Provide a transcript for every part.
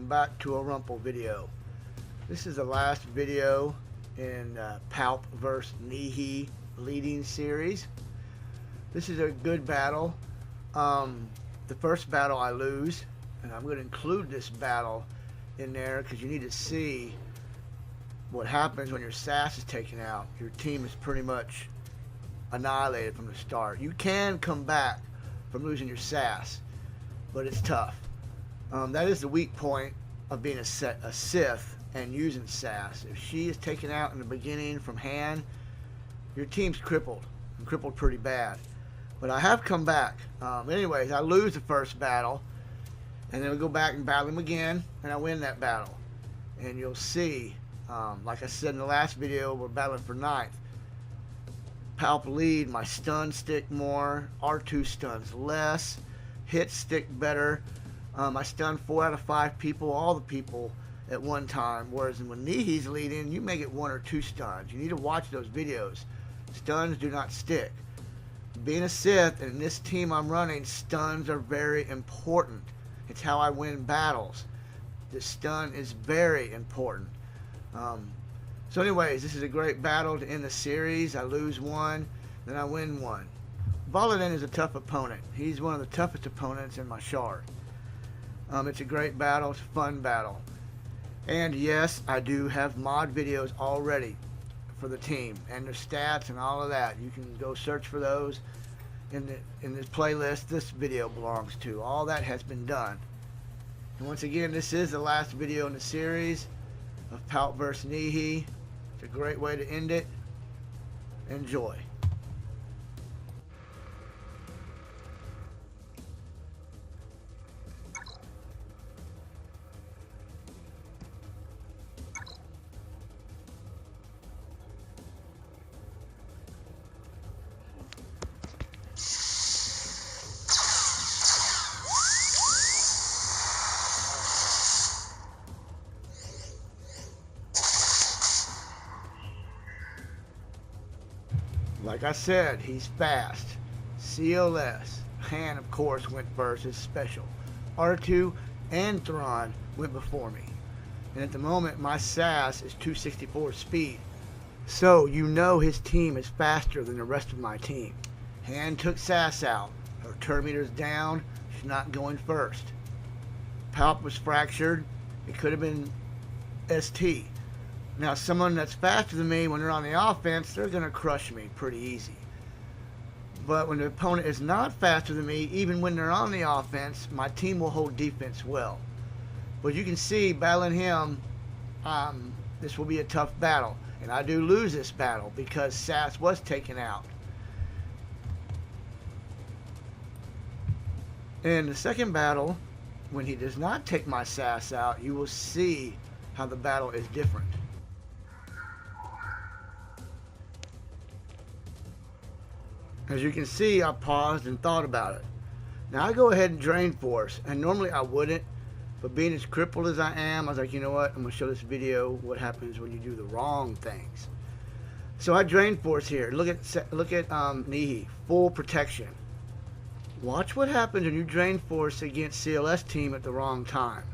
welcome back to a Rumple video. This is the last video in Palp vs. Nihi leading series. This is a good battle. The first battle I lose, and I'm going to include this battle in there because you need to see what happens when your Sass is taken out. Your team is pretty much annihilated from the start. You can come back from losing your Sass, but it's tough. That is the weak point of being a Sith and using Sass. If she is taken out in the beginning from hand, your team's crippled, and crippled pretty bad. But I have come back. Anyways, I lose the first battle, and then we go back and battle him again, and I win that battle. And you'll see, like I said in the last video, we're battling for 9th. Palp lead, my stun stick more, R2 stuns less, hits stick better. I stunned 4 out of 5 people, all the people at one time, whereas when Nihi's leading, you may get 1 or 2 stuns. You need to watch those videos. Stuns do not stick. Being a Sith, and in this team I'm running, stuns are very important. It's how I win battles. The stun is very important. So anyways, this is a great battle to end the series. I lose 1, then I win 1. Voladin is a tough opponent. He's one of the toughest opponents in my shard. It's a great battle. It's a fun battle. And yes, I do have mod videos already for the team and their stats and all of that. You can go search for those in this playlist this video belongs to. All that has been done. And once again, this is the last video in the series of Palp vs. Nihi. It's a great way to end it. Enjoy. Like I said, he's fast. CLS. Han, of course, went first as special. R2 and Thrawn went before me. And at the moment, my Sass is 264 speed. So, you know his team is faster than the rest of my team. Han took Sass out. Her turn meter's down. She's not going first. Palp was fractured. It could have been ST. Now, someone that's faster than me, when they're on the offense, they're going to crush me pretty easy. But when the opponent is not faster than me, even when they're on the offense, my team will hold defense well. But you can see, battling him, this will be a tough battle. And I do lose this battle because Sass was taken out. In the second battle, when he does not take my Sass out, you will see how the battle is different. As you can see, I paused and thought about it. Now I go ahead and drain force, and normally I wouldn't, but being as crippled as I am, I was like, you know what, I'm going to show this video what happens when you do the wrong things. So I drain force here. Look at Nihi, full protection. Watch what happens when you drain force against CLS team at the wrong time.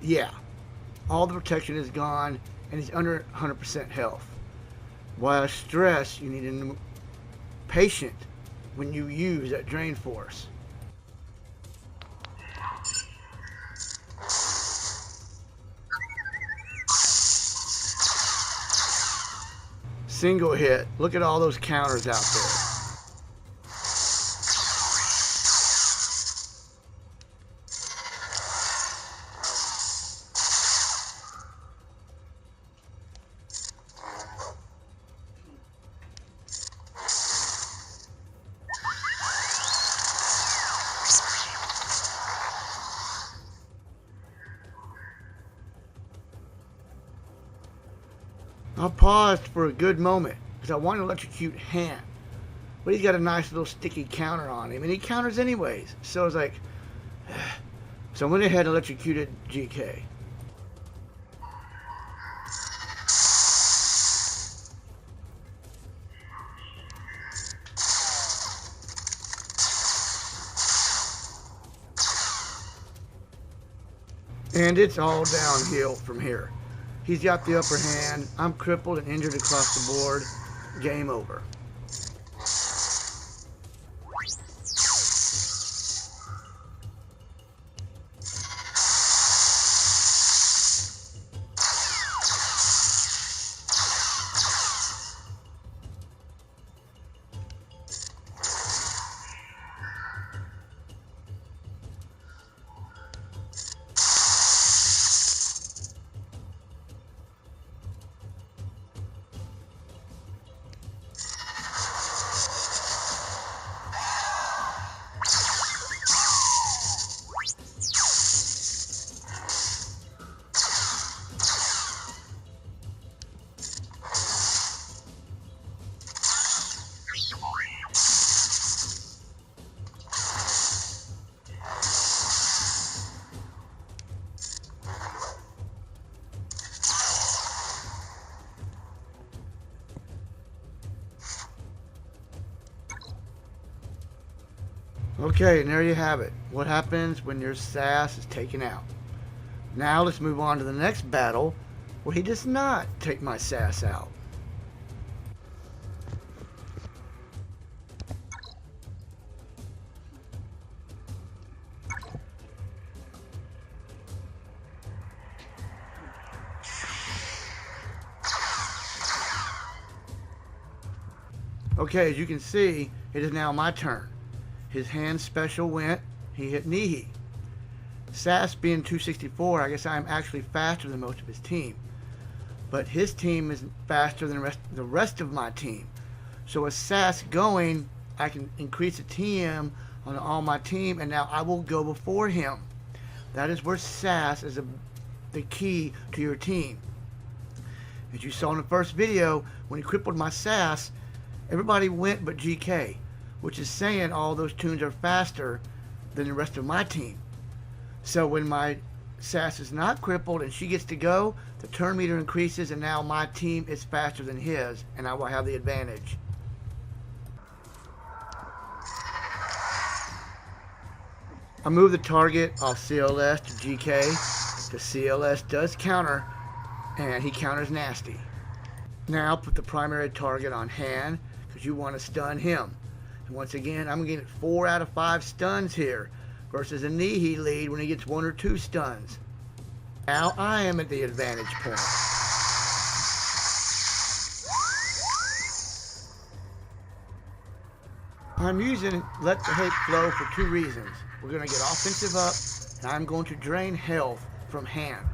Yeah, all the protection is gone, and he's under 100% health. While stress, you need to be patient when you use that drain force. Single hit. Look at all those counters out there. I paused for a good moment because I wanted to electrocute Han, but he's got a nice little sticky counter on him, and he counters anyways. So I was like, so I went ahead and electrocuted GK. And it's all downhill from here. He's got the upper hand. I'm crippled and injured across the board. Game over. Okay, and there you have it. What happens when your Sass is taken out. Now let's move on to the next battle where he does not take my Sass out. Okay, as you can see, it is now my turn. His hand special went, he hit Nihi. Sass being 264, I guess I'm actually faster than most of his team. But his team is faster than the rest of my team. So with Sass going, I can increase the TM on all my team, and now I will go before him. That is where Sass is the key to your team. As you saw in the first video, when he crippled my Sass, everybody went but GK, which is saying all those tunes are faster than the rest of my team. So when my Sass is not crippled and she gets to go, the turn meter increases and now my team is faster than his and I will have the advantage. I move the target off CLS to GK. The CLS does counter and he counters nasty. Now put the primary target on hand because you want to stun him. And once again, I'm getting 4 out of 5 stuns here versus a Nihi lead when he gets 1 or 2 stuns. Now I am at the advantage point. I'm using Let the Hate Flow for 2 reasons. We're going to get offensive up, and I'm going to drain health from hand,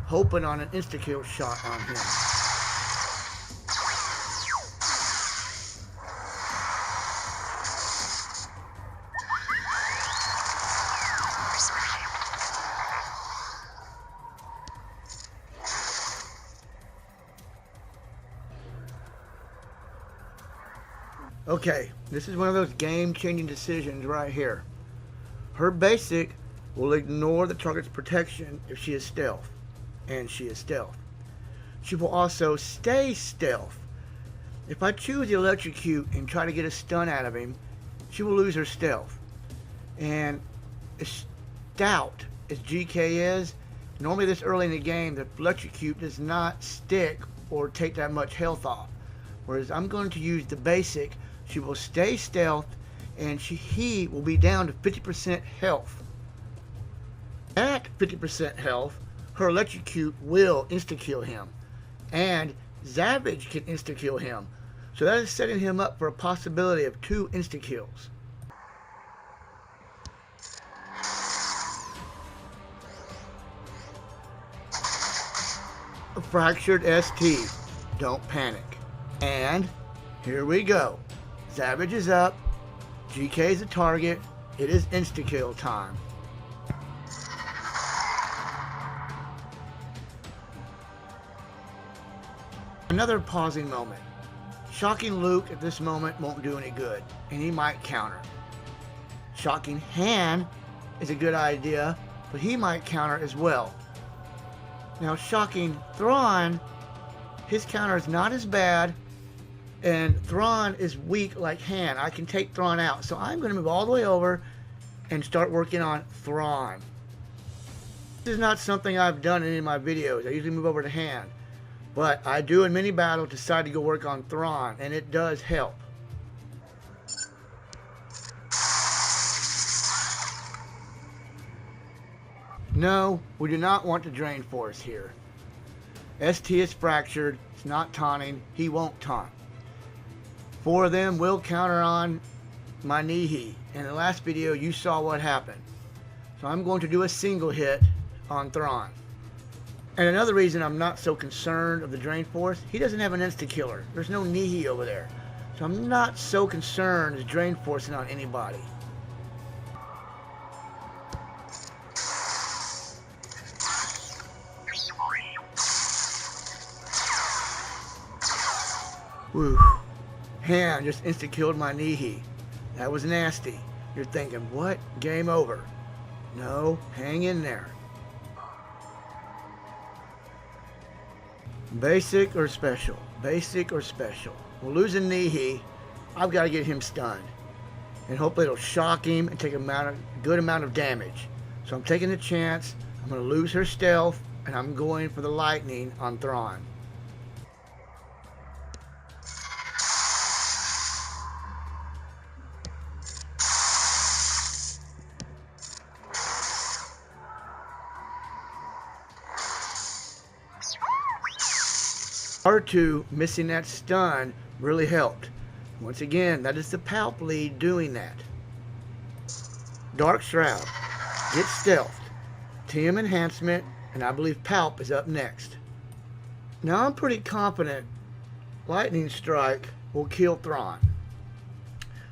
hoping on an insta-kill shot on him. Okay, this is one of those game-changing decisions right here. Her basic will ignore the target's protection if she is stealth, and she is stealth. She will also stay stealth. If I choose the electrocute and try to get a stun out of him, she will lose her stealth. And as stout as GK is, normally this early in the game, the electrocute does not stick or take that much health off. Whereas I'm going to use the basic. She will stay stealth, and he will be down to 50% health. At 50% health, her electrocute will insta-kill him, and Savage can insta-kill him. So that is setting him up for a possibility of 2 insta-kills. A fractured ST. Don't panic. And here we go. Savage is up. GK is the target. It is insta-kill time. Another pausing moment. Shocking Luke at this moment won't do any good, and he might counter. Shocking Han is a good idea, but he might counter as well. Now shocking Thrawn, his counter is not as bad, and Thrawn is weak like Han. I can take Thrawn out. So I'm going to move all the way over and start working on Thrawn. This is not something I've done in any of my videos. I usually move over to hand. But I do in mini battle decide to go work on Thrawn, and it does help. No, we do not want to drain force here. ST is fractured, it's not taunting, he won't taunt. 4 of them will counter on my Nihi. In the last video you saw what happened. So I'm going to do a single hit on Thrawn. And another reason I'm not so concerned of the drain force, he doesn't have an insta-killer. There's no Nihi over there. So I'm not so concerned as drain forcing on anybody. Whew. Han just insta-killed my Nihi. That was nasty. You're thinking, what? Game over. No, hang in there. Basic or special? Basic or special? Well, losing Nihi, I've got to get him stunned. And hopefully it'll shock him and take a good amount of damage. So I'm taking a chance. I'm going to lose her stealth, and I'm going for the lightning on Thrawn. R2 missing that stun really helped. Once again, that is the Palp lead doing that. Dark Shroud, get stealthed, TM enhancement, and I believe Palp is up next. Now I'm pretty confident Lightning Strike will kill Thrawn.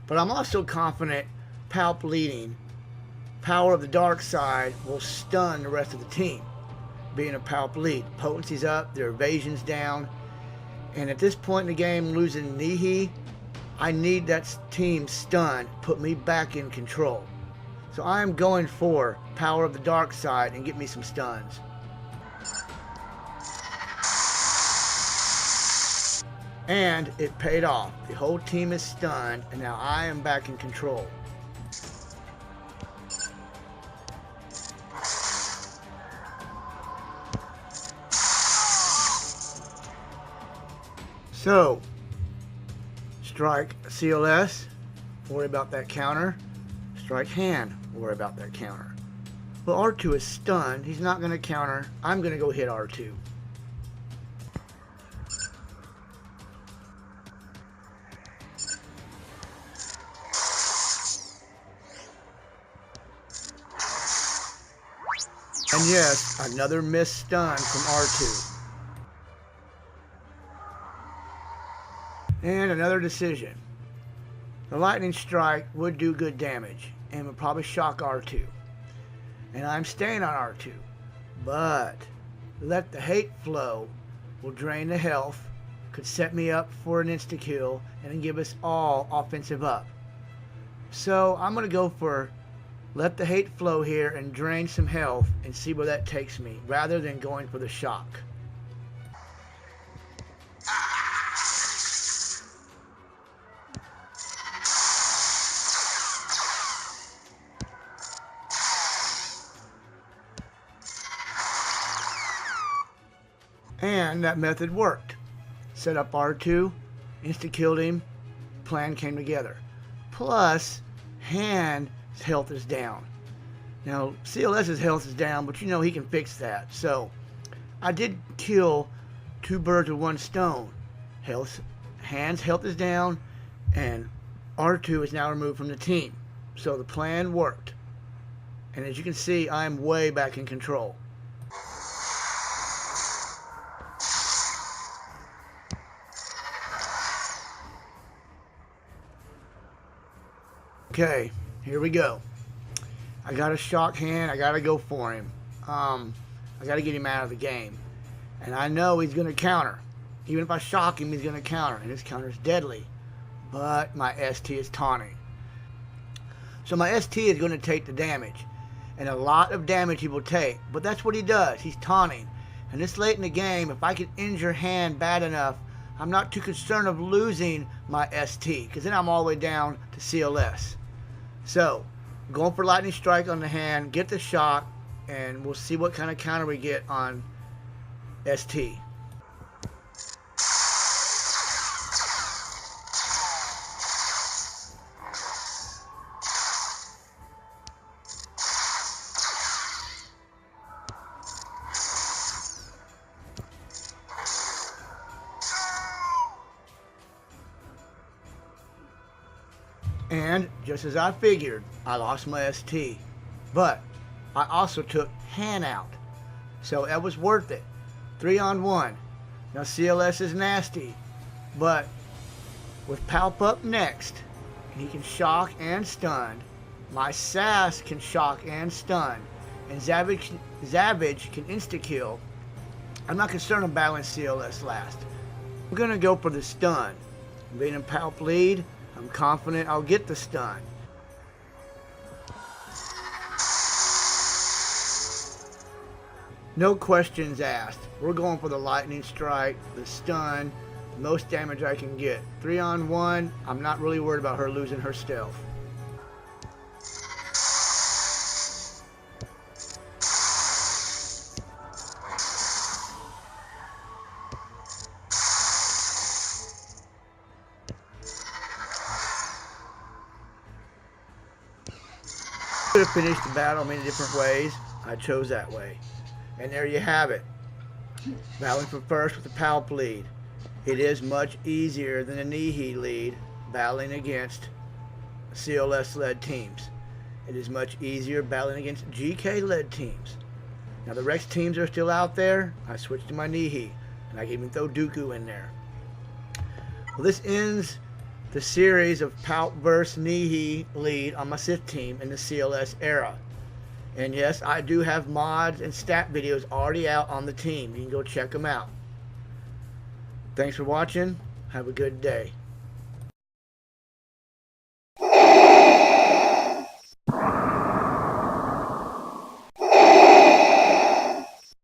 But I'm also confident Palp leading, Power of the Dark Side, will stun the rest of the team. Being a Palp lead, potency's up, their evasion's down. And at this point in the game, losing Nihi, I need that team stunned, put me back in control. So I'm going for Power of the Dark Side and get me some stuns. And it paid off. The whole team is stunned, and now I am back in control. So, strike CLS, worry about that counter. Strike hand, worry about that counter. Well, R2 is stunned. He's not going to counter. I'm going to go hit R2. And yes, another missed stun from R2. And another decision. The Lightning Strike would do good damage and would probably shock R2. And I'm staying on R2. But Let the Hate Flow will drain the health, could set me up for an insta-kill, and then give us all offensive up. So I'm going to go for Let the Hate Flow here and drain some health and see where that takes me, rather than going for the shock. And that method worked. Set up R2, insta-killed him, plan came together. Plus, Hand's health is down. Now, CLS's health is down, but you know he can fix that. So, I did kill 2 birds with 1 stone. Hand's health is down, and R2 is now removed from the team. So the plan worked. And as you can see, I'm way back in control. Okay, here we go. I got a shock hand. I got to go for him. I got to get him out of the game. And I know he's going to counter. Even if I shock him, he's going to counter. And his counter is deadly. But my ST is taunting. So my ST is going to take the damage. And a lot of damage he will take. But that's what he does. He's taunting. And this late in the game, if I can injure Hand bad enough, I'm not too concerned of losing my ST. Because then I'm all the way down to CLS. So, going for Lightning Strike on the Hand, get the shock, and we'll see what kind of counter we get on ST. And just as I figured, I lost my ST. But I also took Han out. So that was worth it. 3-on-1. Now CLS is nasty. But with Palp up next, he can shock and stun. My Sass can shock and stun. And Savage can insta-kill. I'm not concerned about battling CLS last. We're going to go for the stun. Being in Palp lead, I'm confident I'll get the stun. No questions asked. We're going for the lightning strike, the stun, the most damage I can get. 3-on-1, I'm not really worried about her losing her stealth. Could have finished the battle many different ways. I chose that way. And there you have it. Battling for first with the Palp lead. It is much easier than the Nihi lead battling against CLS led teams. It is much easier battling against GK led teams. Now the Rex teams are still out there. I switched to my Nihi and I can even throw Dooku in there. Well, this ends the series of Palp vs Nihi lead on my Sith team in the CLS era. And yes, I do have mods and stat videos already out on the team. You can go check them out. Thanks for watching. Have a good day.